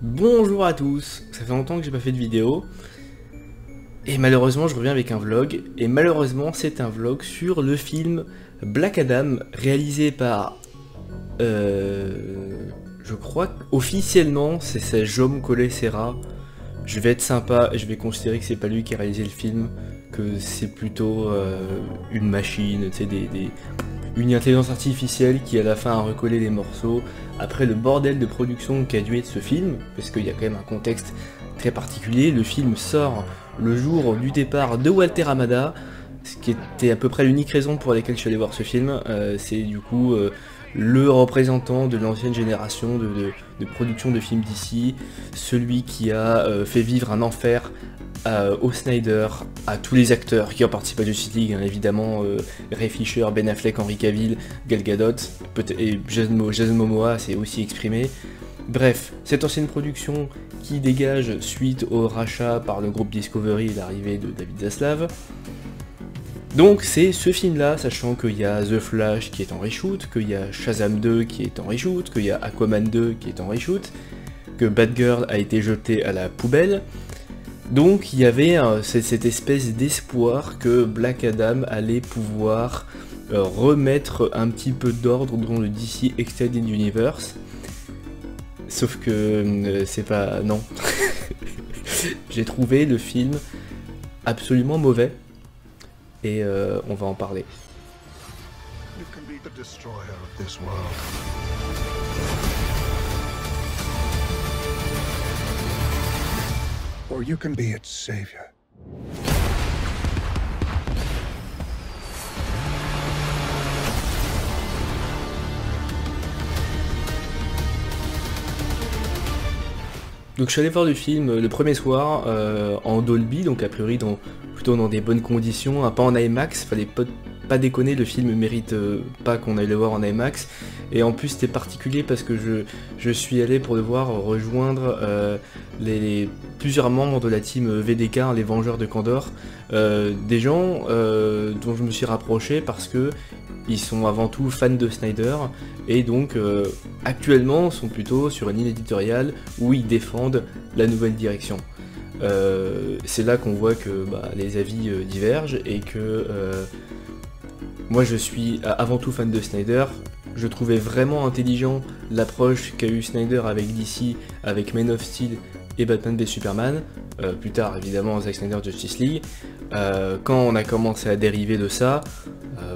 Bonjour à tous, ça fait longtemps que j'ai pas fait de vidéo et malheureusement je reviens avec un vlog et malheureusement c'est un vlog sur le film Black Adam réalisé par je crois qu'officiellement c'est Jaume Collet Serra. Je vais être sympa et je vais considérer que c'est pas lui qui a réalisé le film, que c'est plutôt une machine, tu sais, une intelligence artificielle qui à la fin a recollé les morceaux après le bordel de production qu'a dû être ce film, parce qu'il y a quand même un contexte très particulier. Le film sort le jour du départ de Walter Hamada, ce qui était à peu près l'unique raison pour laquelle je suis allé voir ce film. C'est du coup le représentant de l'ancienne génération de production de films d'ici, celui qui a fait vivre un enfer au Snyder, à tous les acteurs qui ont participé à Justice League, hein, évidemment Ray Fisher, Ben Affleck, Henry Cavill, Gal Gadot, et Jason Momoa s'est aussi exprimé. Bref, cette ancienne production qui dégage suite au rachat par le groupe Discovery et l'arrivée de David Zaslav. Donc c'est ce film là, sachant qu'il y a The Flash qui est en reshoot, qu'il y a Shazam 2 qui est en reshoot, qu'il y a Aquaman 2 qui est en reshoot, que Batgirl a été jeté à la poubelle. Donc il y avait cette espèce d'espoir que Black Adam allait pouvoir remettre un petit peu d'ordre dans le DC Extended Universe. Sauf que c'est pas... non. J'ai trouvé le film absolument mauvais. Et on va en parler. You can be the destroyer of this world. Or you can be its savior. Donc je suis allé voir le film le premier soir en Dolby, donc a priori plutôt dans des bonnes conditions, pas en IMAX, fallait pas déconner, le film mérite pas qu'on aille le voir en IMAX, et en plus c'était particulier parce que je suis allé pour le voir rejoindre plusieurs membres de la team VDK, les Vengeurs de Kandor, des gens dont je me suis rapproché parce que ils sont avant tout fans de Snyder, et donc actuellement sont plutôt sur une ligne éditoriale où ils défendent la nouvelle direction. C'est là qu'on voit que les avis divergent et que moi je suis avant tout fan de Snyder. Je trouvais vraiment intelligent l'approche qu'a eu Snyder avec DC, avec Man of Steel et Batman v Superman, plus tard évidemment Zack Snyder Justice League. Quand on a commencé à dériver de ça,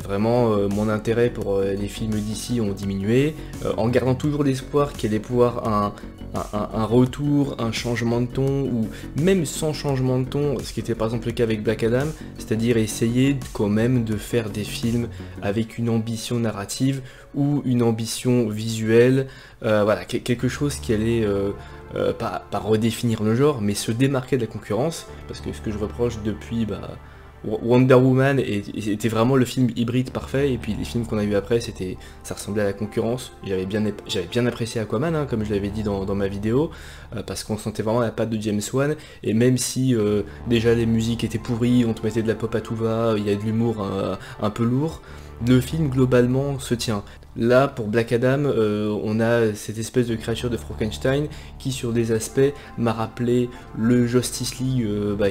vraiment mon intérêt pour les films d'ici ont diminué, en gardant toujours l'espoir qu'il allait pouvoir un retour, un changement de ton, ou même sans changement de ton, ce qui était par exemple le cas avec Black Adam, c'est-à-dire essayer quand même de faire des films avec une ambition narrative ou une ambition visuelle, voilà, quelque chose qui allait pas redéfinir le genre, mais se démarquer de la concurrence, parce que ce que je reproche depuis Wonder Woman était vraiment le film hybride parfait, et puis les films qu'on a eu après, ça ressemblait à la concurrence. J'avais bien apprécié Aquaman, hein, comme je l'avais dit dans ma vidéo, parce qu'on sentait vraiment la patte de James Wan, et même si déjà les musiques étaient pourries, on te mettait de la pop à tout va, il y a de l'humour un peu lourd, le film globalement se tient. Là, pour Black Adam, on a cette espèce de créature de Frankenstein qui, sur des aspects, m'a rappelé le Justice League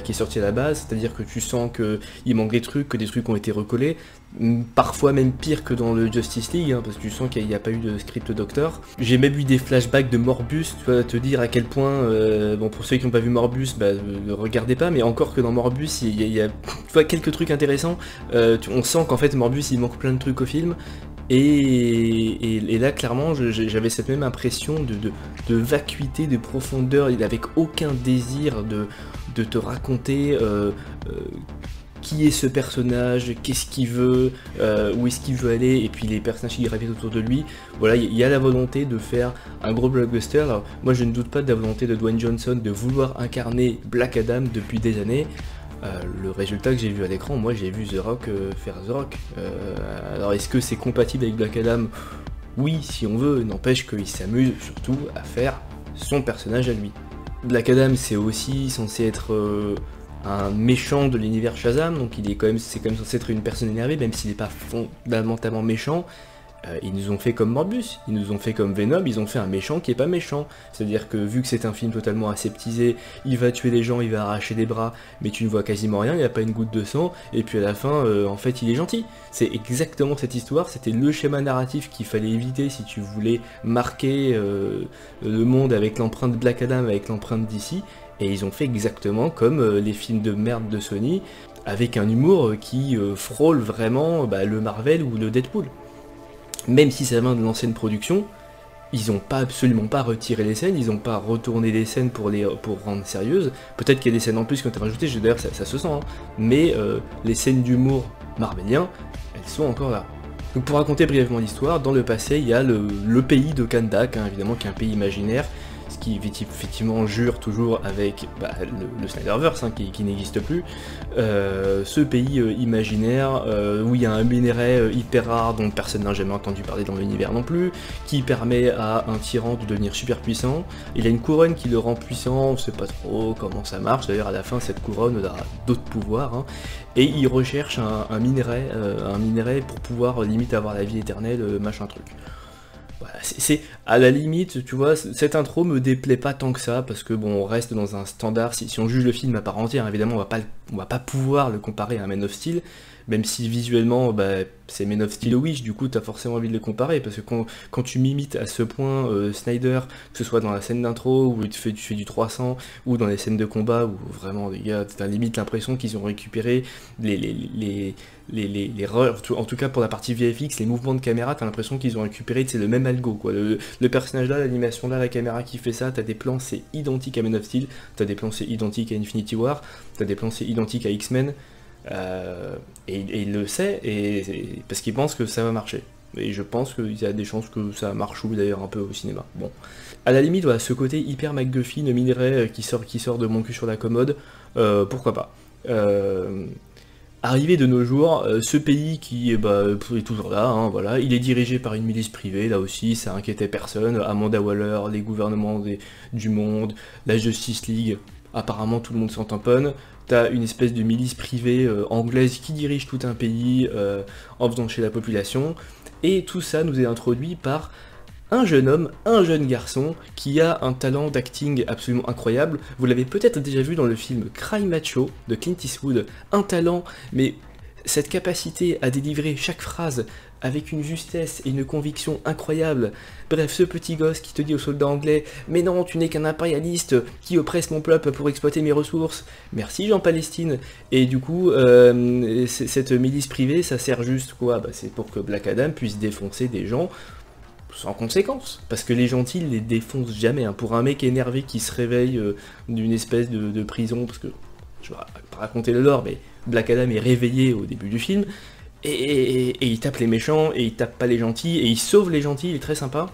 qui est sorti à la base, c'est-à-dire que tu sens qu'il manque des trucs, que des trucs ont été recollés, parfois même pire que dans le Justice League, hein, parce que tu sens qu'il n'y a pas eu de script doctor. J'ai même eu des flashbacks de Morbius, tu vas te dire à quel point, bon, pour ceux qui n'ont pas vu Morbius, ne regardez pas, mais encore que dans Morbius, il y a tu vois, quelques trucs intéressants, on sent qu'en fait Morbius il manque plein de trucs au film. Et là, clairement, j'avais cette même impression de vacuité, de profondeur, avec aucun désir de te raconter qui est ce personnage, qu'est-ce qu'il veut, où est-ce qu'il veut aller, et puis les personnages qui gravitent autour de lui. Voilà, il y a la volonté de faire un gros blockbuster. Alors, moi, je ne doute pas de la volonté de Dwayne Johnson de vouloir incarner Black Adam depuis des années. Le résultat que j'ai vu à l'écran, moi j'ai vu The Rock faire The Rock. Alors est-ce que c'est compatible avec Black Adam? Oui, si on veut, n'empêche qu'il s'amuse surtout à faire son personnage à lui. Black Adam c'est aussi censé être un méchant de l'univers Shazam, donc c'est quand même censé être une personne énervée, même s'il n'est pas fondamentalement méchant. Ils nous ont fait comme Morbius, ils nous ont fait comme Venom, ils ont fait un méchant qui est pas méchant. C'est-à-dire que vu que c'est un film totalement aseptisé, il va tuer des gens, il va arracher des bras, mais tu ne vois quasiment rien, il n'y a pas une goutte de sang, et puis à la fin, en fait, il est gentil. C'est exactement cette histoire, c'était le schéma narratif qu'il fallait éviter si tu voulais marquer le monde avec l'empreinte Black Adam, avec l'empreinte DC, et ils ont fait exactement comme les films de merde de Sony, avec un humour qui frôle vraiment le Marvel ou le Deadpool. Même si ça vient de l'ancienne production, ils n'ont absolument pas retiré les scènes, ils n'ont pas retourné les scènes pour rendre sérieuses. Peut-être qu'il y a des scènes en plus qui ont été rajoutées, d'ailleurs ça se sent, hein. Mais les scènes d'humour marvelien, elles sont encore là. Donc pour raconter brièvement l'histoire, dans le passé, il y a le pays de Kandak, hein, évidemment, qui est un pays imaginaire, ce qui effectivement jure toujours avec le Snyderverse, hein, qui n'existe plus. Ce pays imaginaire où il y a un minerai hyper rare dont personne n'a jamais entendu parler dans l'univers non plus, qui permet à un tyran de devenir super puissant. Il a une couronne qui le rend puissant, on sait pas trop comment ça marche, d'ailleurs à la fin cette couronne aura d'autres pouvoirs, hein. Et il recherche un minerai pour pouvoir limite avoir la vie éternelle, machin truc. Voilà, c'est à la limite, tu vois, cette intro me déplaît pas tant que ça, parce que bon, on reste dans un standard, si on juge le film à part entière, évidemment, on va pas pouvoir le comparer à un Man of Steel, même si visuellement, c'est Man of Steel Wish, du coup, t'as forcément envie de le comparer, parce que quand tu m'imites à ce point Snyder, que ce soit dans la scène d'intro, où tu fais du 300, ou dans les scènes de combat, où vraiment, les gars, t'as limite l'impression qu'ils ont récupéré en tout cas pour la partie VFX, les mouvements de caméra, t'as l'impression qu'ils ont récupéré, c'est le même algo, quoi. Le personnage là, l'animation là, la caméra qui fait ça, t'as des plans, c'est identique à Man of Steel, t'as des plans, c'est identique à Infinity War, t'as des plans, c'est identique à X-Men, et il le sait, parce qu'il pense que ça va marcher. Et je pense qu'il y a des chances que ça marche, ou d'ailleurs un peu au cinéma. Bon. À la limite, voilà, ce côté hyper MacGuffin, minerai qui sort de mon cul sur la commode, pourquoi pas. Arrivé de nos jours, ce pays qui est toujours là, hein, voilà, il est dirigé par une milice privée, là aussi, ça inquiétait personne, Amanda Waller, les gouvernements du monde, la Justice League, apparemment tout le monde s'en tamponne. T'as une espèce de milice privée anglaise qui dirige tout un pays en faisant chier la population, et tout ça nous est introduit par un jeune homme, un jeune garçon, qui a un talent d'acting absolument incroyable. Vous l'avez peut-être déjà vu dans le film Cry Macho de Clint Eastwood, un talent, mais cette capacité à délivrer chaque phrase avec une justesse et une conviction incroyable. Bref, ce petit gosse qui te dit aux soldats anglais « Mais non, tu n'es qu'un impérialiste qui oppresse mon peuple pour exploiter mes ressources. Merci Jean-Palestine. » Et du coup, cette milice privée, ça sert juste quoi ? C'est pour que Black Adam puisse défoncer des gens sans conséquence, parce que les gentils les défoncent jamais, hein. Pour un mec énervé qui se réveille d'une espèce de prison, parce que je vais pas raconter le lore, mais Black Adam est réveillé au début du film, et il tape les méchants, et il tape pas les gentils, et il sauve les gentils, il est très sympa.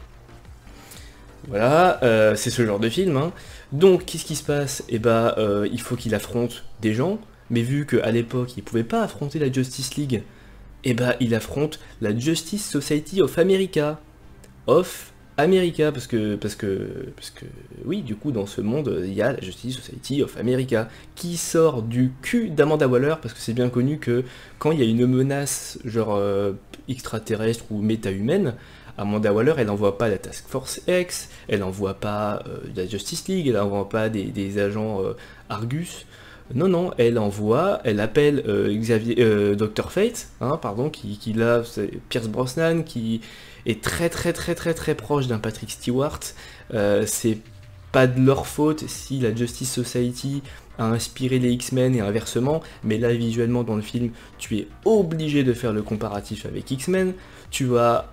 Voilà, c'est ce genre de film, hein. Donc qu'est-ce qui se passe ? Il faut qu'il affronte des gens, mais vu qu'à l'époque il pouvait pas affronter la Justice League, il affronte la Justice Society of America. Parce que oui, du coup dans ce monde il y a la Justice Society of America qui sort du cul d'Amanda Waller, parce que c'est bien connu que quand il y a une menace genre extraterrestre ou méta-humaine, Amanda Waller elle envoie pas la Task Force X, elle envoie pas la Justice League, elle envoie pas des agents Argus. Non, elle appelle Dr. Fate, hein, pardon, qui là, c'est Pierce Brosnan, qui est très proche d'un Patrick Stewart. C'est pas de leur faute si la Justice Society a inspiré les X-Men et inversement, mais là, visuellement, dans le film, tu es obligé de faire le comparatif avec X-Men. Tu as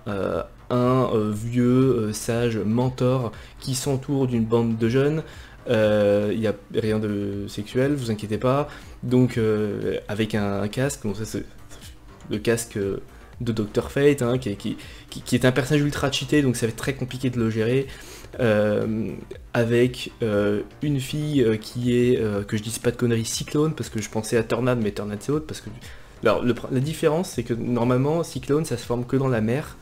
un vieux sage mentor qui s'entoure d'une bande de jeunes. Il n'y a rien de sexuel, vous inquiétez pas. Donc avec un casque, donc ça c'est le casque de Dr. Fate, hein, qui est un personnage ultra cheaté, donc ça va être très compliqué de le gérer. Avec une fille qui est, que je dise pas de conneries, Cyclone, parce que je pensais à Tornade, mais Tornade c'est autre, parce que... Alors la différence c'est que normalement Cyclone ça se forme que dans la mer,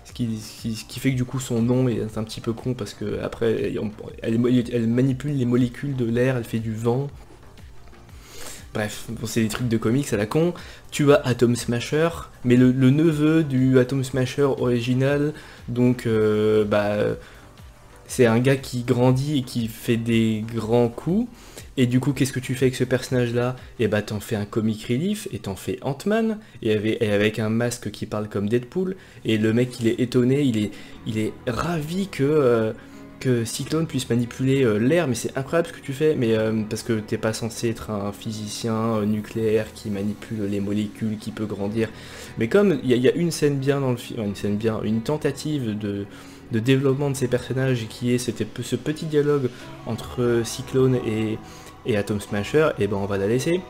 ce qui fait que du coup son nom est un petit peu con, parce que après elle manipule les molécules de l'air, elle fait du vent. Bref, bon, c'est des trucs de comics à la con. Tu as Atom Smasher, mais le neveu du Atom Smasher original, donc c'est un gars qui grandit et qui fait des grands coups. Et du coup, qu'est-ce que tu fais avec ce personnage-là? Et bah t'en fais un comic relief, et t'en fais Ant-Man, et avec un masque qui parle comme Deadpool, et le mec il est étonné, il est ravi que Cyclone puisse manipuler l'air, mais c'est incroyable ce que tu fais, mais parce que t'es pas censé être un physicien nucléaire qui manipule les molécules, qui peut grandir. Mais comme il y a une scène bien dans le film, une tentative de développement de ces personnages qui est ce petit dialogue entre Cyclone et Atom Smasher, et ben on va la laisser.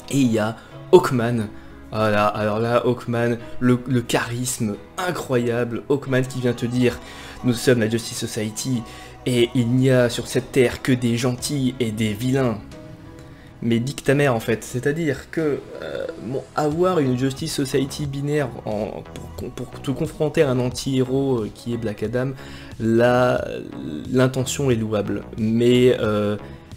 Et il y a Hawkman. Voilà, alors là, Hawkman, le charisme incroyable, Hawkman qui vient te dire nous sommes la Justice Society et il n'y a sur cette terre que des gentils et des vilains. Mais dique ta mère en fait, c'est-à-dire que avoir une Justice Society binaire pour te confronter à un anti-héros qui est Black Adam, l'intention est louable, mais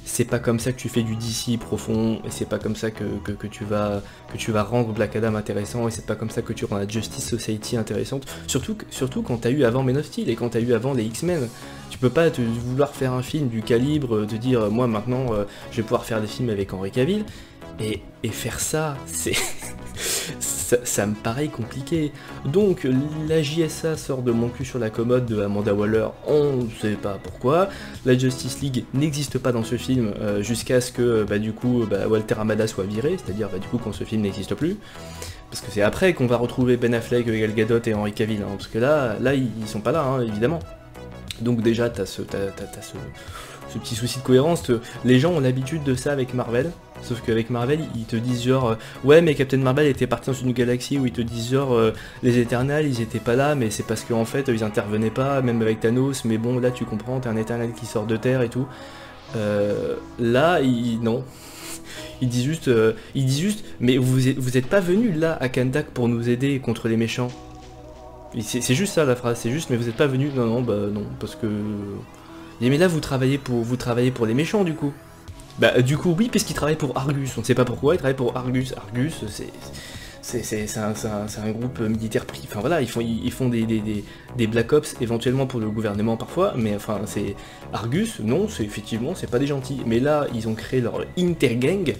c'est pas comme ça que tu fais du DC profond, et c'est pas comme ça que tu vas rendre Black Adam intéressant, et c'est pas comme ça que tu rends la Justice Society intéressante, surtout quand t'as eu avant Man of Steel et quand t'as eu avant les X-Men. Tu peux pas vouloir faire un film du calibre de dire moi maintenant je vais pouvoir faire des films avec Henry Cavill et faire ça, c'est ça me paraît compliqué. Donc la JSA sort de mon cul sur la commode de Amanda Waller, on ne sait pas pourquoi. La Justice League n'existe pas dans ce film jusqu'à ce que Walter Hamada soit viré, c'est-à-dire du coup quand ce film n'existe plus. Parce que c'est après qu'on va retrouver Ben Affleck, Gal Gadot et Henry Cavill, hein, parce que là ils sont pas là, hein, évidemment. Donc déjà t'as ce petit souci de cohérence. Les gens ont l'habitude de ça avec Marvel, sauf qu'avec Marvel ils te disent genre ouais mais Captain Marvel était parti dans une galaxie, où ils te disent genre les Éternels ils étaient pas là, mais c'est parce qu'en fait ils intervenaient pas, même avec Thanos, mais bon là tu comprends, t'es un Éternel qui sort de terre et tout. Là non. Ils disent juste mais vous êtes pas venus là à Kandak pour nous aider contre les méchants. C'est juste ça la phrase, c'est juste mais vous êtes pas venus. Non parce que mais là vous travaillez pour les méchants du coup. Bah du coup oui, parce qu'ils travaillent pour Argus, on ne sait pas pourquoi ils travaillent pour Argus. Argus c'est un groupe militaire pris, enfin voilà, ils font des Black Ops éventuellement pour le gouvernement parfois, mais enfin c'est Argus, non, c'est pas des gentils. Mais là ils ont créé leur Intergang,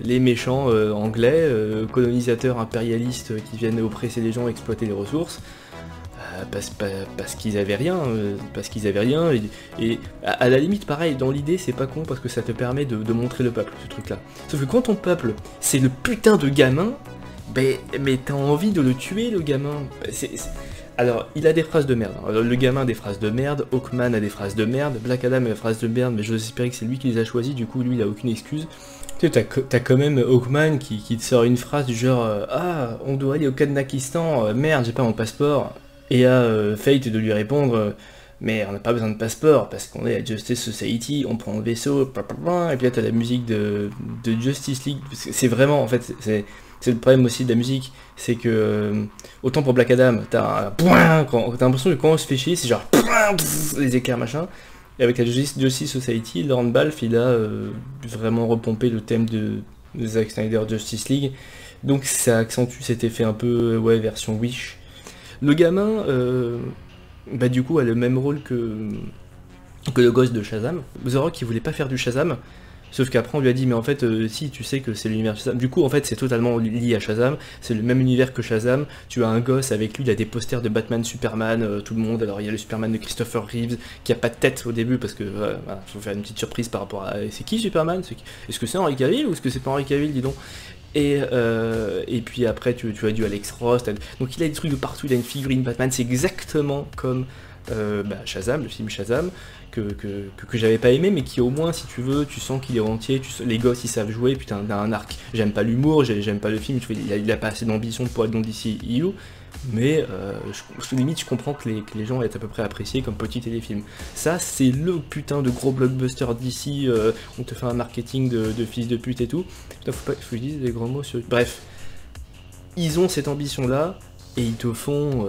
les méchants anglais, colonisateurs impérialistes qui viennent oppresser les gens, exploiter les ressources. Parce qu'ils avaient rien, et à la limite pareil, dans l'idée c'est pas con parce que ça te permet de montrer le peuple, ce truc là. Sauf que quand ton peuple c'est le putain de gamin, mais t'as envie de le tuer le gamin. Alors il a des phrases de merde, alors, le gamin a des phrases de merde, Hawkman a des phrases de merde, Black Adam a des phrases de merde, mais j'ose espérer que c'est lui qui les a choisis, du coup lui il a aucune excuse. Tu sais, t'as quand même Hawkman qui te sort une phrase du genre ah on doit aller au Kazakhstan, merde j'ai pas mon passeport. Et à Fate de lui répondre mais on n'a pas besoin de passeport parce qu'on est à Justice Society, on prend le vaisseau, et puis là t'as la musique de Justice League. C'est vraiment, en fait, c'est le problème aussi de la musique, c'est que autant pour Black Adam, t'as l'impression que quand on se fait chier, c'est genre les éclairs machin. Et avec la Justice Society, Lorne Balfe il a vraiment repompé le thème de Zack Snyder Justice League, donc ça accentue cet effet un peu version Wish. Le gamin, du coup, a le même rôle que le gosse de Shazam. The Rock, il voulait pas faire du Shazam, sauf qu'après on lui a dit, mais en fait, si, tu sais que c'est l'univers de Shazam. Du coup, en fait, c'est totalement lié à Shazam, c'est le même univers que Shazam. Tu as un gosse avec lui, il a des posters de Batman, Superman, tout le monde. Alors, il y a le Superman de Christopher Reeves, qui a pas de tête au début, parce que, voilà, faut faire une petite surprise par rapport à... C'est qui Superman? Est-ce que c'est Henry Cavill, ou est-ce que c'est pas Henry Cavill, dis donc? Et puis après tu as du Alex Ross, donc il a des trucs de partout, il a une figurine Batman, c'est exactement comme Shazam, le film Shazam, que j'avais pas aimé, mais qui au moins, si tu veux, tu sens qu'il est entier, les gosses ils savent jouer, putain t'as un arc. J'aime pas l'humour, j'aime pas le film, il a pas assez d'ambition pour être dans DCEU, mais limite je comprends que les gens aient à peu près apprécié comme petit téléfilm. Ça c'est le putain de gros blockbuster d'ici, on te fait un marketing de fils de pute et tout. Putain, faut que je dise des gros mots sur... Bref, ils ont cette ambition là, et ils te font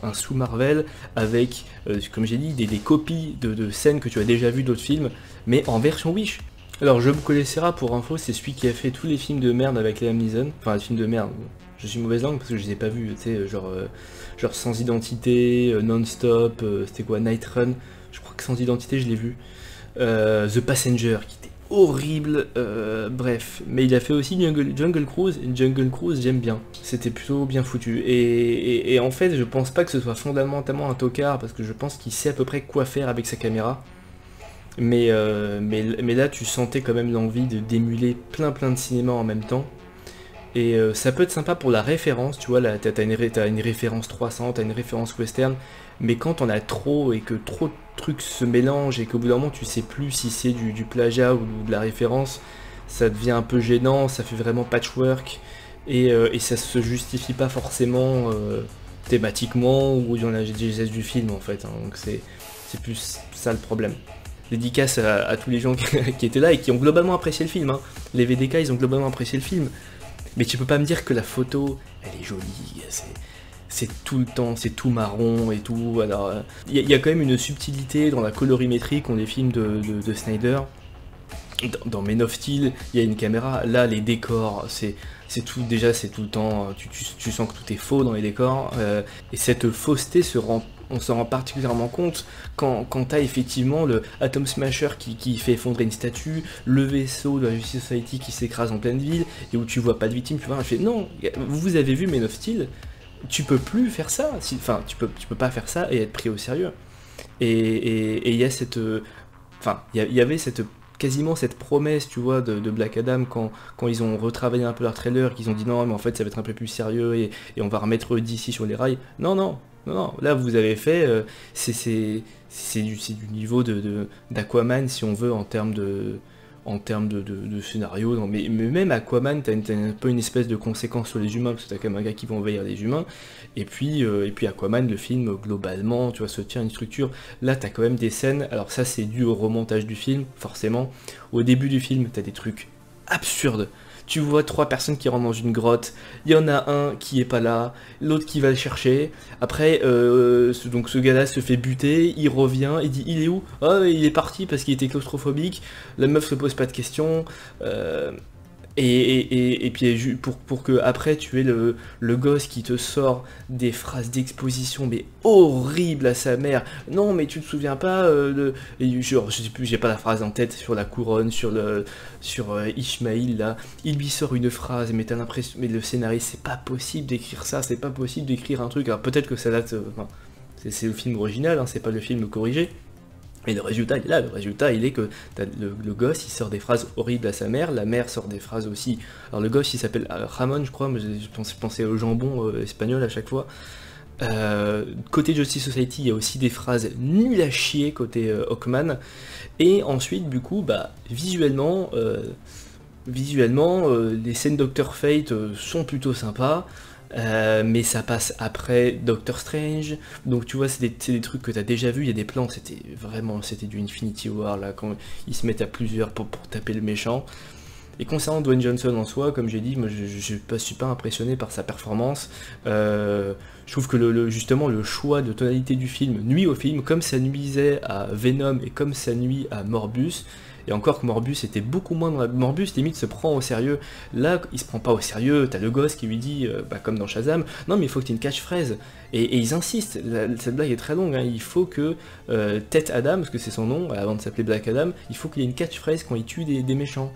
un sous Marvel avec, comme j'ai dit, des copies de scènes que tu as déjà vues d'autres films, mais en version Wish. Alors Job Colessera, pour info, c'est celui qui a fait tous les films de merde avec Liam Neeson. Enfin, les films de merde, je suis mauvaise langue parce que je les ai pas vus, tu sais, genre Sans Identité, Non-Stop, c'était quoi, Night Run. Je crois que Sans Identité, je l'ai vu. The Passenger, qui était horrible, bref. Mais il a fait aussi Jungle Cruise, et Jungle Cruise, j'aime bien. C'était plutôt bien foutu. Et en fait, je pense pas que ce soit fondamentalement un tocard, parce que je pense qu'il sait à peu près quoi faire avec sa caméra. Mais là, tu sentais quand même l'envie d'émuler plein de cinéma en même temps. Et ça peut être sympa pour la référence, tu vois, là, t'as une référence 300, t'as une référence western, mais quand on a trop et que trop de trucs se mélangent et qu'au bout d'un moment tu sais plus si c'est du plagiat ou de la référence, ça devient un peu gênant, ça fait vraiment patchwork, et ça se justifie pas forcément thématiquement ou dans la geste du film en fait, hein, donc c'est plus ça le problème. Dédicace à tous les gens qui étaient là et qui ont globalement apprécié le film, hein. Les VDK, ils ont globalement apprécié le film. Mais tu peux pas me dire que la photo, elle est jolie, c'est tout le temps, c'est tout marron et tout. Alors, il y a quand même une subtilité dans la colorimétrie qu'ont les films de Snyder. Dans Man of Steel, il y a une caméra. Là, les décors, c'est tout. Déjà, c'est tout le temps. Tu sens que tout est faux dans les décors. Et cette fausseté on s'en rend particulièrement compte quand t'as effectivement le Atom Smasher qui fait effondrer une statue, le vaisseau de la Justice Society qui s'écrase en pleine ville, et où tu vois pas de victime, tu vois, je fais non, vous avez vu Man of Steel, tu peux plus faire ça, enfin tu peux pas faire ça et être pris au sérieux. Et il y a cette... Enfin, il y avait quasiment cette promesse, tu vois, de Black Adam quand ils ont retravaillé un peu leur trailer, qu'ils ont dit non mais en fait ça va être un peu plus sérieux et on va remettre DC sur les rails. Non, là vous avez fait, c'est du niveau d'Aquaman si on veut en termes de scénario, non, mais même Aquaman, t'as un peu une espèce de conséquence sur les humains, parce que t'as quand même un gars qui va envahir les humains, et puis Aquaman, le film, globalement, tu vois, se tient à une structure. Là, t'as quand même des scènes, alors ça c'est dû au remontage du film, forcément. Au début du film, t'as des trucs absurdes. Tu vois 3 personnes qui rentrent dans une grotte, il y en a un qui est pas là, l'autre qui va le chercher, après donc ce gars-là se fait buter, il revient, il dit il est où? Ah il est parti parce qu'il était claustrophobique, la meuf se pose pas de questions, et puis pour que après tu aies le gosse qui te sort des phrases d'exposition mais horribles à sa mère. Non mais tu te souviens pas et genre je sais plus, j'ai pas la phrase en tête, sur la couronne, sur Ishmael là, il lui sort une phrase mais t'as l'impression, mais le scénariste, c'est pas possible d'écrire ça, c'est pas possible d'écrire un truc. Alors peut-être que ça date, enfin, c'est le film original, hein, c'est pas le film corrigé. Et le résultat il est là, le résultat il est que le gosse il sort des phrases horribles à sa mère, la mère sort des phrases aussi. Alors le gosse il s'appelle Ramon je crois, mais je pensais au jambon espagnol à chaque fois. Côté Justice Society il y a aussi des phrases nulles à chier côté Hawkman. Et ensuite du coup visuellement les scènes Dr Fate sont plutôt sympas. Mais ça passe après Doctor Strange, donc tu vois c'est des trucs que t'as déjà vu, il y a des plans, c'était du Infinity War là, quand ils se mettent à plusieurs pour taper le méchant. Et concernant Dwayne Johnson en soi, comme j'ai dit, moi je suis pas impressionné par sa performance. Je trouve que justement le choix de tonalité du film nuit au film, comme ça nuisait à Venom et comme ça nuit à Morbius. Et encore que Morbius était beaucoup moins dans la... Morbius limite se prend au sérieux. Là, il se prend pas au sérieux. T'as le gosse qui lui dit, comme dans Shazam, non mais il faut que tu aies une catchphrase. Et ils insistent. Cette blague est très longue. Hein. Il faut que Tet Adam, parce que c'est son nom, avant de s'appeler Black Adam, il faut qu'il ait une catchphrase quand il tue des méchants.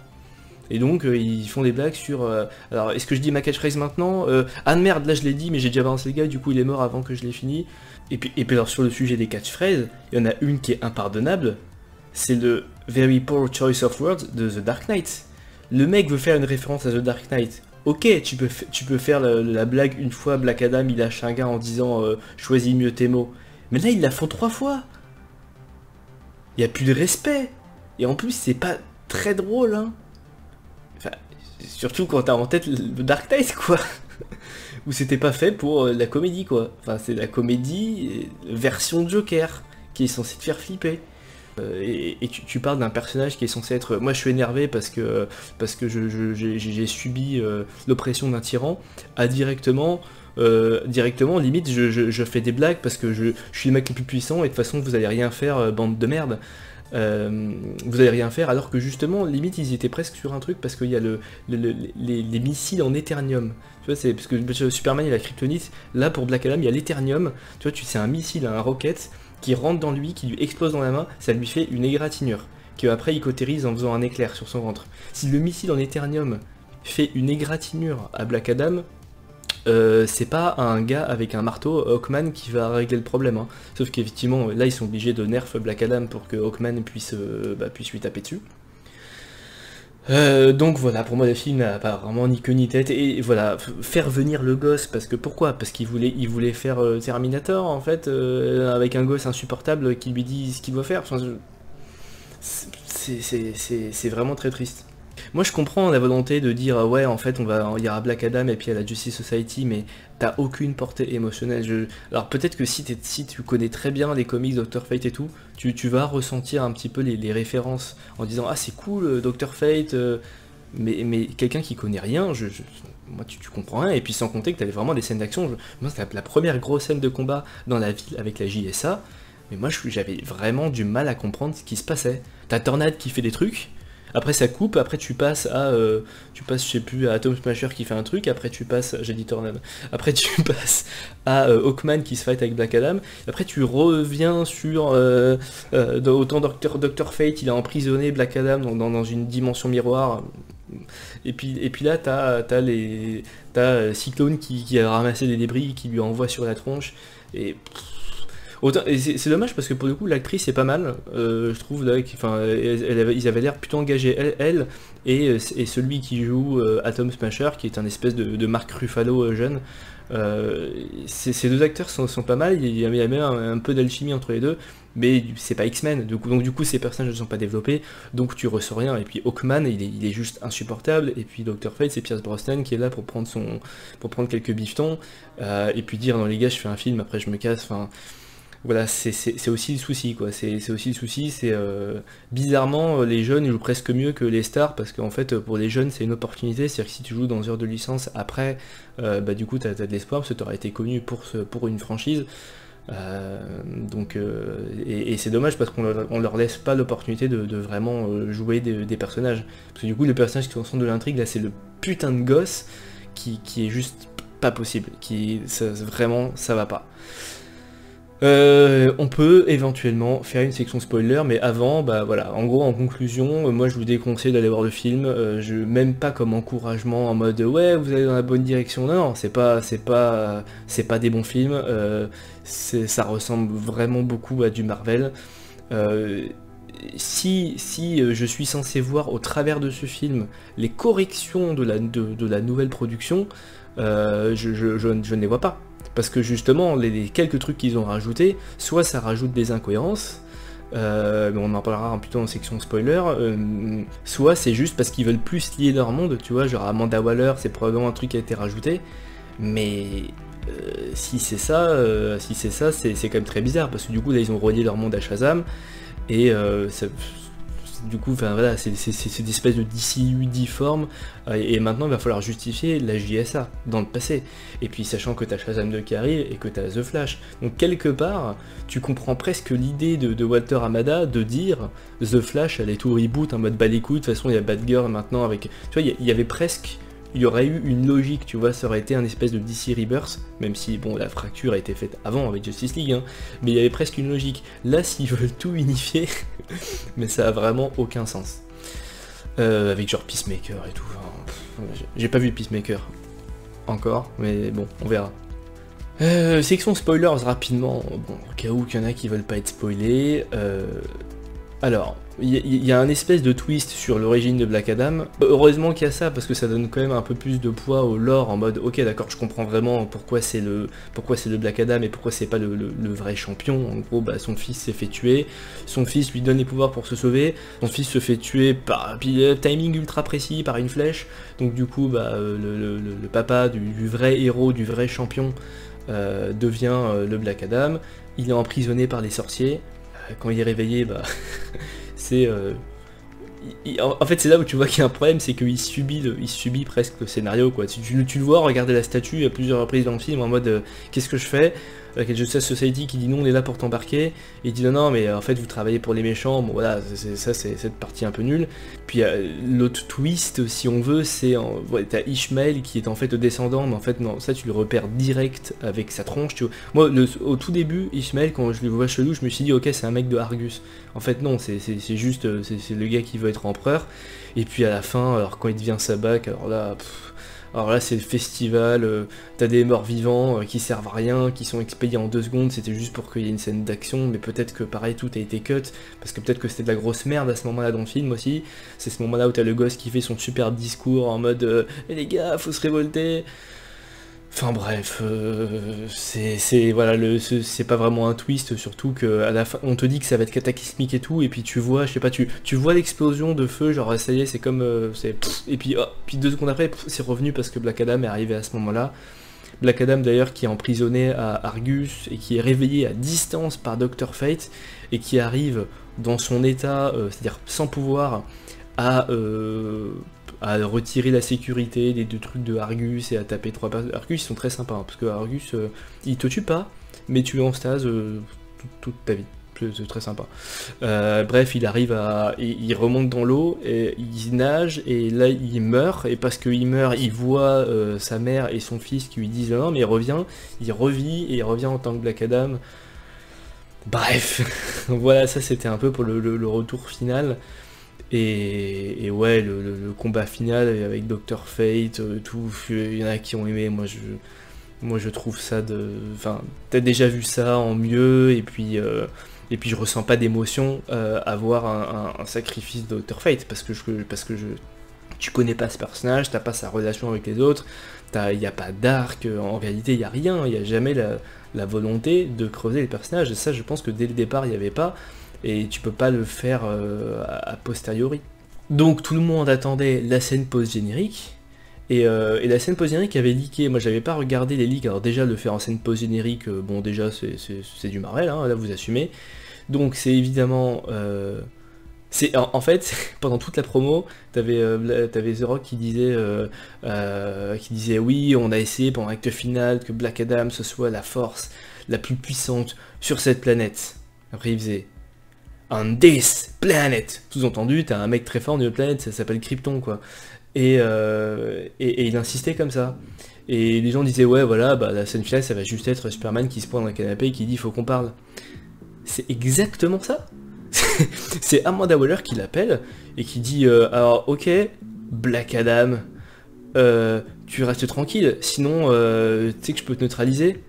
Et donc ils font des blagues sur... alors est-ce que je dis ma catchphrase maintenant? Ah merde, là je l'ai dit mais j'ai déjà balancé le gars, du coup il est mort avant que je l'ai fini. Et puis alors sur le sujet des catchphrases, il y en a une qui est impardonnable, c'est le Very Poor Choice of Words de The Dark Knight. Le mec veut faire une référence à The Dark Knight. Ok, tu peux faire la blague une fois, Black Adam il lâche un gars en disant choisis mieux tes mots. Mais là ils la font 3 fois. Il n'y a plus de respect. Et en plus c'est pas très drôle hein. Enfin, surtout quand t'as en tête le Dark Knight quoi. Où c'était pas fait pour la comédie quoi. Enfin c'est la comédie version Joker qui est censée te faire flipper. Et tu parles d'un personnage qui est censé être... Moi je suis énervé parce que j'ai subi l'oppression d'un tyran, à directement limite je fais des blagues parce que je suis le mec le plus puissant et de toute façon vous allez rien faire bande de merde. vous allez rien faire, alors que justement, limite, ils étaient presque sur un truc, parce qu'il y a les missiles en éternium. Tu vois, c'est parce que Superman, il a la kryptonite, là, pour Black Adam, il y a l'éternium, tu vois, c'est un missile, un rocket, qui rentre dans lui, qui lui explose dans la main, ça lui fait une égratignure, qu'après il cautérise en faisant un éclair sur son ventre. Si le missile en éternium fait une égratignure à Black Adam, c'est pas un gars avec un marteau, Hawkman, qui va régler le problème, hein. Sauf qu'effectivement, là ils sont obligés de nerf Black Adam pour que Hawkman puisse lui taper dessus. Donc voilà, pour moi le film n'a pas vraiment ni queue ni tête, et voilà, faire venir le gosse, parce que pourquoi? Parce qu'il voulait faire Terminator en fait, avec un gosse insupportable qui lui dit ce qu'il doit faire. Enfin, c'est vraiment très triste. Moi je comprends la volonté de dire ouais en fait il y aura Black Adam et puis il y a la Justice Society, mais t'as aucune portée émotionnelle. Alors peut-être que si tu connais très bien les comics Dr Fate et tout, tu vas ressentir un petit peu les références en disant ah c'est cool Dr Fate, mais quelqu'un qui connaît rien, moi tu comprends rien, et puis sans compter que t'avais vraiment des scènes d'action. Moi c'était la première grosse scène de combat dans la ville avec la JSA, mais moi j'avais vraiment du mal à comprendre ce qui se passait. T'as Tornade qui fait des trucs, après ça coupe, après tu passes je sais plus, à Atom Smasher qui fait un truc, après tu passes, j'ai dit Tornade, après tu passes à Hawkman qui se fight avec Black Adam, après tu reviens sur autant Dr Fate, il a emprisonné Black Adam dans une dimension miroir, et puis là t'as Cyclone qui a ramassé des débris, qui lui envoie sur la tronche, et... Et c'est dommage parce que pour le coup l'actrice est pas mal, je trouve là, ils avaient l'air plutôt engagés, elle et celui qui joue Atom Smasher, qui est un espèce de Mark Ruffalo jeune. Ces deux acteurs sont pas mal, il y a même un peu d'alchimie entre les deux, mais c'est pas X-Men, donc du coup ces personnages ne sont pas développés, donc tu ressens rien. Et puis Hawkman il est juste insupportable, et puis Dr Fate c'est Pierce Brosnan qui est là pour prendre quelques bifetons, et puis dire non les gars je fais un film, après je me casse, enfin... Voilà, c'est aussi le souci, quoi. C'est aussi le souci, bizarrement les jeunes ils jouent presque mieux que les stars, parce qu'en fait pour les jeunes c'est une opportunité, c'est-à-dire que si tu joues dans heure de licence après, du coup t'as de l'espoir parce que t'auras été connu pour une franchise, et c'est dommage parce qu'on leur laisse pas l'opportunité de vraiment jouer des personnages, parce que du coup les personnages qui sont au centre de l'intrigue là c'est le putain de gosse qui est juste pas possible, vraiment ça va pas. On peut éventuellement faire une section spoiler, mais avant, bah voilà, en gros, en conclusion, moi je vous déconseille d'aller voir le film, même pas comme encouragement en mode ouais vous allez dans la bonne direction, non, c'est pas des bons films, ça ressemble vraiment beaucoup à du Marvel. Si je suis censé voir au travers de ce film les corrections de la nouvelle production, je ne les vois pas. Parce que justement, les quelques trucs qu'ils ont rajoutés, soit ça rajoute des incohérences, mais on en parlera plutôt en section spoiler, soit c'est juste parce qu'ils veulent plus lier leur monde, tu vois, genre Amanda Waller, c'est probablement un truc qui a été rajouté, mais si c'est ça, c'est quand même très bizarre, parce que du coup là ils ont relié leur monde à Shazam, et du coup, enfin voilà, c'est une espèce de DCU difforme, et maintenant il va falloir justifier la JSA dans le passé. Et puis sachant que t'as Shazam 2 qui arrive et que t'as The Flash, donc quelque part, tu comprends presque l'idée de Walter Hamada de dire The Flash allait tout reboot en mode bah les couilles, de toute façon il y a Batgirl maintenant avec. Tu vois, il y aurait eu une logique, tu vois, ça aurait été un espèce de DC Rebirth, même si bon la fracture a été faite avant avec Justice League, hein, mais il y avait presque une logique. Là s'ils veulent tout unifier, mais ça a vraiment aucun sens. Avec genre Peacemaker et tout, enfin, j'ai pas vu Peacemaker encore, mais bon, on verra. Section spoilers rapidement, bon, au cas où qu'il y en a qui veulent pas être spoilés. Alors, il y a un espèce de twist sur l'origine de Black Adam. Heureusement qu'il y a ça, parce que ça donne quand même un peu plus de poids au lore, en mode ok d'accord, je comprends vraiment pourquoi c'est le Black Adam et pourquoi c'est pas le vrai champion. En gros, bah, son fils s'est fait tuer, son fils lui donne les pouvoirs pour se sauver, son fils se fait tuer par timing ultra précis par une flèche, donc du coup bah, le papa du vrai héros, du vrai champion devient le Black Adam, il est emprisonné par les sorciers. Quand il est réveillé, bah, c'est... en fait, c'est là où tu vois qu'il y a un problème, c'est qu'il subit presque le scénario, quoi. Tu le vois regarder la statue à plusieurs reprises dans le film, en mode qu'est-ce que je fais ? la Justice Society qui dit non, on est là pour t'embarquer, et il dit non, mais en fait vous travaillez pour les méchants, bon voilà, c'est cette partie un peu nulle. Puis l'autre twist, si on veut, c'est t'as Ishmael qui est en fait le descendant, mais en fait non, ça tu le repères direct avec sa tronche, tu vois. Moi, au tout début, Ishmael, quand je le vois chelou, je me suis dit ok, c'est un mec de Argus. En fait non, c'est juste, c'est le gars qui veut être empereur, et puis à la fin, alors quand il devient Sabbac, alors là c'est le festival, t'as des morts vivants qui servent à rien, qui sont expédiés en 2 secondes, c'était juste pour qu'il y ait une scène d'action, mais peut-être que pareil tout a été cut, parce que peut-être que c'était de la grosse merde à ce moment-là dans le film aussi, c'est ce moment-là où t'as le gosse qui fait son super discours en mode les gars, faut se révolter. Enfin bref, c'est pas vraiment un twist, surtout que à la fin on te dit que ça va être cataclysmique et tout, et puis tu vois, je sais pas, tu vois l'explosion de feu, genre ça y est, c'est comme et puis 2 secondes après, c'est revenu parce que Black Adam est arrivé à ce moment-là. Black Adam d'ailleurs qui est emprisonné à Argus et qui est réveillé à distance par Dr. Fate et qui arrive dans son état, c'est-à-dire sans pouvoir, à retirer la sécurité des 2 trucs de Argus et à taper 3 personnes. Argus ils sont très sympas, hein, parce que Argus il te tue pas, mais tu es en stase toute ta vie. C'est très sympa. Bref, il arrive il remonte dans l'eau, et il nage, et là il meurt, et parce qu'il meurt, il voit sa mère et son fils qui lui disent non, mais il revit, et il revient en tant que Black Adam. Bref, voilà, ça c'était un peu pour le retour final. Et ouais, le combat final avec Dr. Fate, tout, il y en a qui ont aimé, moi je trouve ça enfin, t'as déjà vu ça en mieux, et puis je ressens pas d'émotion à voir un sacrifice de Dr. Fate, parce que tu connais pas ce personnage, t'as pas sa relation avec les autres, il n'y a pas d'arc, en réalité il n'y a rien, il n'y a jamais la volonté de creuser les personnages, et ça je pense que dès le départ il n'y avait pas, et tu peux pas le faire a posteriori. Donc tout le monde attendait la scène post-générique, et la scène post-générique avait leaké. Moi j'avais pas regardé les leaks, alors déjà le faire en scène post-générique, bon déjà c'est du Marvel, hein, là vous assumez. Donc c'est évidemment... en fait, pendant toute la promo, t'avais The Rock qui disait oui, on a essayé pendant l'acte final que Black Adam ce soit la force la plus puissante sur cette planète. Après il faisait on this planet. Sous-entendu, t'as un mec très fort d'une planète, ça s'appelle Krypton, quoi. Et il insistait comme ça. Et les gens disaient, ouais, voilà, bah, la scène finale, ça va juste être Superman qui se pointe dans un canapé et qui dit, faut qu'on parle. C'est exactement ça. C'est Amanda Waller qui l'appelle et qui dit, alors, ok, Black Adam, tu restes tranquille, sinon, tu sais que je peux te neutraliser.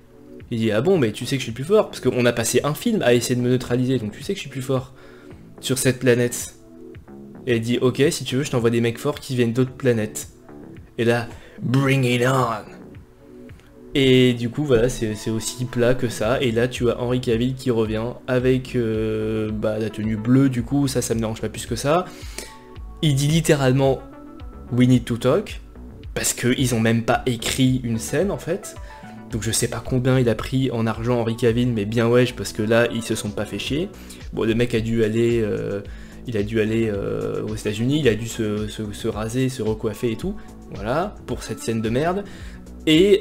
Il dit ah bon, mais tu sais que je suis plus fort, parce qu'on a passé un film à essayer de me neutraliser, donc tu sais que je suis plus fort sur cette planète. Et elle dit ok, si tu veux je t'envoie des mecs forts qui viennent d'autres planètes. Et là, bring it on. Et du coup voilà, c'est aussi plat que ça, et là tu as Henry Cavill qui revient avec la tenue bleue, du coup ça me dérange pas plus que ça. Il dit littéralement we need to talk, parce qu'ils ont même pas écrit une scène en fait. Donc je sais pas combien il a pris en argent Henry Cavill, mais bien wesh, parce que là ils se sont pas fait chier. Bon, le mec a dû aller, aux États-Unis, il a dû se raser, se recoiffer et tout, voilà, pour cette scène de merde. Et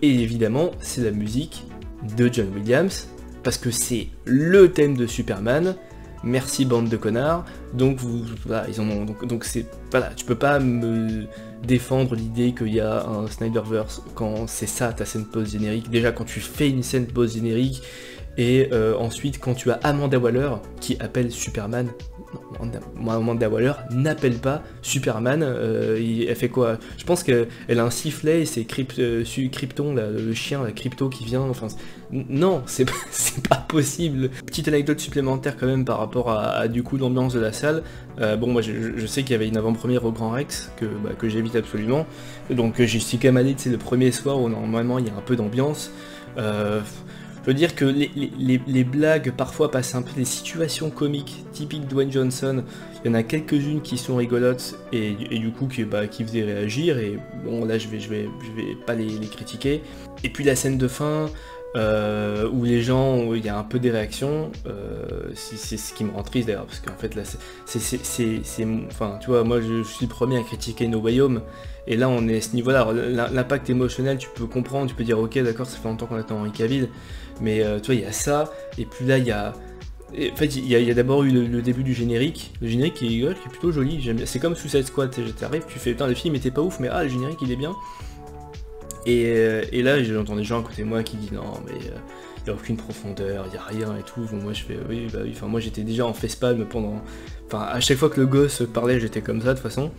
évidemment, c'est la musique de John Williams, parce que c'est le thème de Superman. Merci bande de connards. Donc voilà, ils en ont. Donc c'est voilà, tu peux pas me défendre l'idée qu'il y a un Snyderverse quand c'est ça ta scène post-générique. Déjà quand tu fais une scène post-générique, et ensuite quand tu as Amanda Waller qui appelle Superman. Non, Amanda Waller n'appelle pas Superman. Elle fait quoi? Je pense qu'elle a un sifflet et c'est Krypton, le chien, la Crypto qui vient. Enfin, non, c'est pas possible. Petite anecdote supplémentaire quand même par rapport à du coup l'ambiance de la salle. Bon, moi je sais qu'il y avait une avant-première au Grand Rex que j'évite absolument. Donc j'y suis quand même allé, c'est le premier soir où normalement il y a un peu d'ambiance. Je veux dire que les blagues parfois passent un peu des situations comiques typiques Dwayne Johnson. Il y en a quelques-unes qui sont rigolotes et du coup qui faisaient réagir, et bon là je vais pas les critiquer. Et puis la scène de fin, où les gens, il y a un peu des réactions, c'est ce qui me rend triste d'ailleurs, parce qu'en fait là, enfin tu vois, moi je suis le premier à critiquer No Way Home, et là on est à ce niveau-là. L'impact émotionnel, tu peux comprendre, tu peux dire ok d'accord, ça fait longtemps qu'on attend Henry Cavill, mais tu vois, il y a ça, et puis là il y a... En fait, il y a d'abord eu le début du générique. Le générique qui est plutôt joli, j'aime bien. C'est comme Suicide Squad, t'arrives, tu fais putain le film était pas ouf, mais ah le générique il est bien. Et là j'entends des gens à côté de moi qui disent non mais il n'y a aucune profondeur, il n'y a rien et tout. Donc, moi je fais oui, bah oui, enfin moi j'étais déjà en facepalm pendant. Enfin à chaque fois que le gosse parlait j'étais comme ça de toute façon.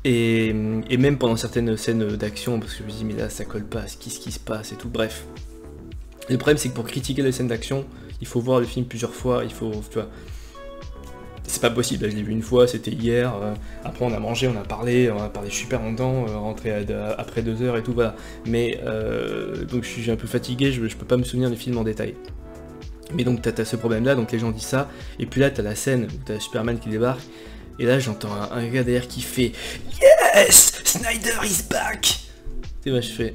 Et même pendant certaines scènes d'action, parce que je me dis mais là ça colle pas à ce qui se passe et tout, bref. Le problème c'est que pour critiquer les scènes d'action, il faut voir le film plusieurs fois, il faut, tu vois, c'est pas possible, là, je l'ai vu une fois, c'était hier, après on a mangé, on a parlé super longtemps, rentré après 2 heures et tout, voilà. Mais, donc je suis un peu fatigué, je peux pas me souvenir du film en détail. Mais donc t'as ce problème là, donc les gens disent ça, et puis là t'as la scène où t'as Superman qui débarque, et là j'entends un gars derrière qui fait « Yes! Snyder is back !» Et moi je fais...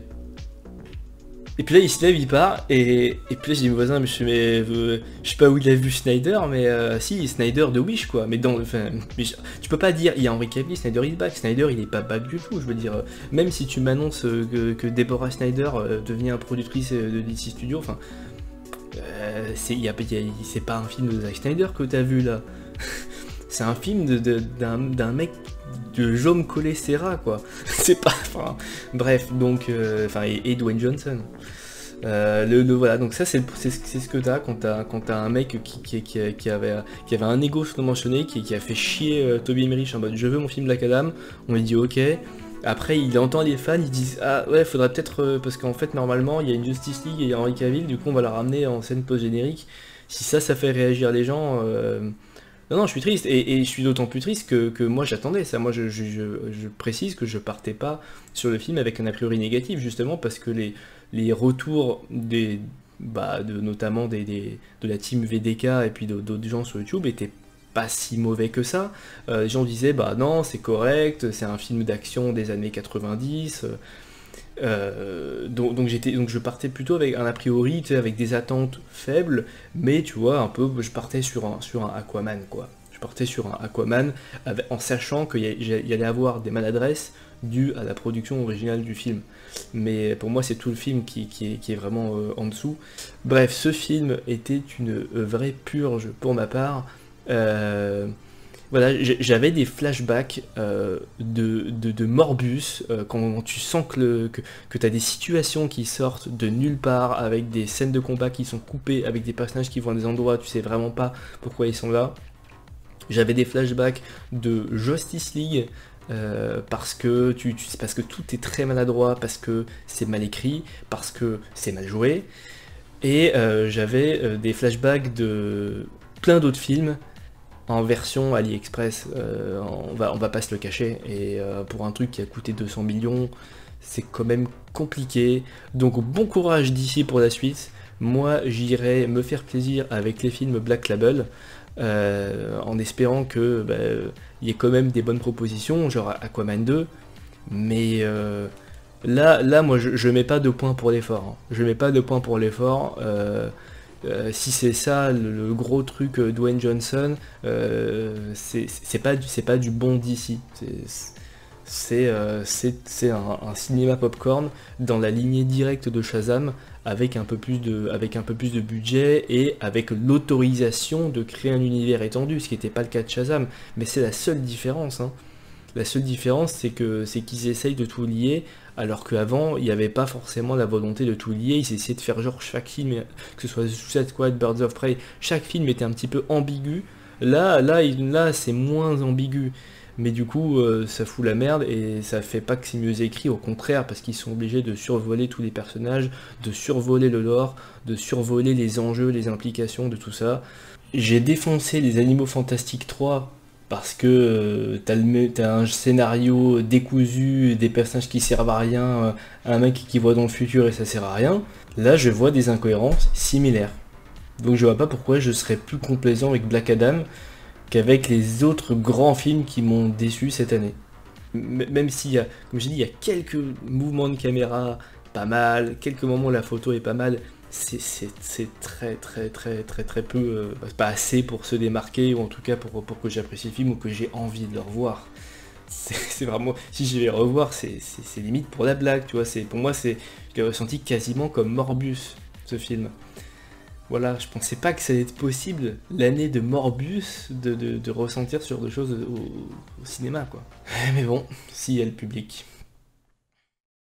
Et puis là il se lève, il part, et puis là j'ai dit mon voisin, mais je sais pas où il a vu Snyder, mais si, Snyder de Wish quoi, mais tu peux pas dire, il y a Henry Cavill, Snyder is back, Snyder il est pas back du tout, je veux dire, même si tu m'annonces que Deborah Snyder devient productrice de DC Studios, enfin, c'est pas un film de Zack Snyder que t'as vu là, c'est un film d'un mec de Jaume Collet Serra quoi, c'est pas, enfin, bref, donc, et Dwayne Johnson. Voilà, donc ça c'est ce que t'as quand t'as un mec qui avait un ego mentionné, qui a fait chier Toby Emmerich en mode je veux mon film Black Adam, on lui dit ok, après il entend les fans, ils disent ah ouais faudrait peut-être, parce qu'en fait normalement il y a une Justice League et il y a Henry Cavill, du coup on va la ramener en scène post-générique, si ça fait réagir les gens, non, je suis triste, et je suis d'autant plus triste que moi j'attendais ça. Moi je précise que je partais pas sur le film avec un a priori négatif, justement parce que les retours notamment de la team VDK et puis d'autres gens sur YouTube étaient pas si mauvais que ça. Les gens disaient bah non c'est correct, c'est un film d'action des années 90. Donc je partais plutôt avec un a priori, tu sais, avec des attentes faibles, mais tu vois un peu, je partais sur un Aquaman quoi. Je partais sur un Aquaman en sachant qu'il y allait avoir des maladresses dues à la production originale du film. Mais pour moi c'est tout le film qui est vraiment en dessous. Bref, ce film était une vraie purge pour ma part. Voilà, j'avais des flashbacks de Morbus, quand tu sens que tu as des situations qui sortent de nulle part, avec des scènes de combat qui sont coupées, avec des personnages qui vont à des endroits, tu sais vraiment pas pourquoi ils sont là. J'avais des flashbacks de Justice League, parce que tout est très maladroit, parce que c'est mal écrit, parce que c'est mal joué. Et j'avais des flashbacks de plein d'autres films, en version AliExpress, on va pas se le cacher, et pour un truc qui a coûté 200 millions, c'est quand même compliqué, donc bon courage d'ici pour la suite. Moi j'irai me faire plaisir avec les films Black Label, en espérant que y ait quand même des bonnes propositions, genre Aquaman 2, mais là moi je mets pas de points pour l'effort, hein. Je mets pas de points pour l'effort. Si c'est ça le gros truc Dwayne Johnson, c'est pas du bon DC, c'est un cinéma popcorn dans la lignée directe de Shazam, avec un peu plus de budget et avec l'autorisation de créer un univers étendu, ce qui n'était pas le cas de Shazam, mais c'est la seule différence, hein. La seule différence c'est qu'ils essayent de tout lier, alors qu'avant il n'y avait pas forcément la volonté de tout lier. Ils essayaient de faire genre chaque film, que ce soit Suicide Squad, Birds of Prey, chaque film était un petit peu ambigu. Là c'est moins ambigu, mais du coup ça fout la merde, et ça fait pas que c'est mieux écrit, au contraire, parce qu'ils sont obligés de survoler tous les personnages, de survoler le lore, de survoler les enjeux, les implications de tout ça. J'ai défoncé les Animaux Fantastiques 3 parce que t'as un scénario décousu, des personnages qui servent à rien, un mec qui voit dans le futur et ça sert à rien. Là je vois des incohérences similaires. Donc je vois pas pourquoi je serais plus complaisant avec Black Adam qu'avec les autres grands films qui m'ont déçu cette année. Même s'il y a, comme j'ai dit, il y a quelques mouvements de caméra pas mal, quelques moments où la photo est pas mal, c'est très peu, pas assez pour se démarquer, ou en tout cas pour que j'apprécie le film ou que j'ai envie de le revoir. C'est vraiment, si je vais le revoir, c'est limite pour la blague, tu vois, pour moi je l'ai ressenti quasiment comme Morbius, ce film. Voilà, je pensais pas que ça allait être possible, l'année de Morbius, de ressentir ce genre de choses au cinéma, quoi. Mais bon, si y a le public.